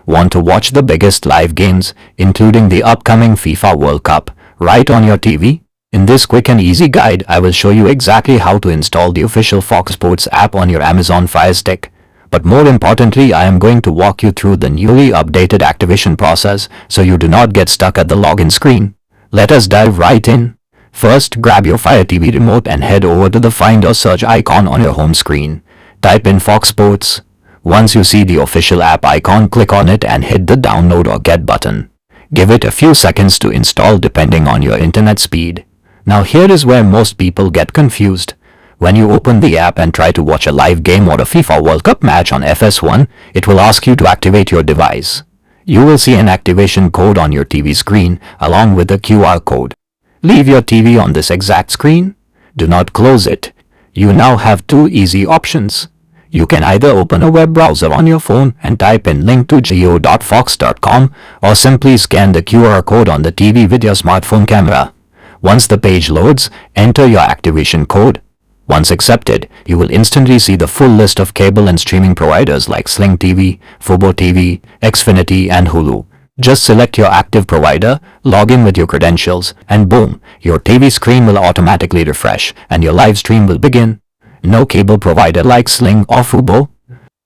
Want to watch the biggest live games, including the upcoming FIFA World Cup, right on your TV? In this quick and easy guide, I will show you exactly how to install the official Fox Sports app on your Amazon Firestick. But more importantly, I am going to walk you through the newly updated activation process so you do not get stuck at the login screen. Let us dive right in. First, grab your Fire TV remote and head over to the Find or Search icon on your home screen. Type in Fox Sports. Once you see the official app icon, click on it and hit the download or get button. Give it a few seconds to install depending on your internet speed. Now here is where most people get confused. When you open the app and try to watch a live game or a FIFA World Cup match on FS1, it will ask you to activate your device. You will see an activation code on your TV screen along with a QR code. Leave your TV on this exact screen. Do not close it. You now have two easy options. You can either open a web browser on your phone and type in link to geo.fox.com or simply scan the QR code on the TV with your smartphone camera. Once the page loads, enter your activation code. Once accepted, you will instantly see the full list of cable and streaming providers like Sling TV, Fubo TV, Xfinity and Hulu. Just select your active provider, log in with your credentials, and boom, your TV screen will automatically refresh and your live stream will begin. No cable provider like Sling or Fubo?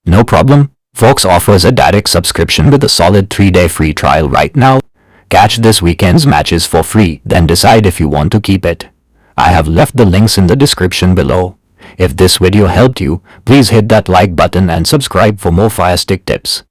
No problem. Fox offers a direct subscription with a solid 3-day free trial right now. Catch this weekend's matches for free, then decide if you want to keep it. I have left the links in the description below. If this video helped you, please hit that like button and subscribe for more Firestick tips.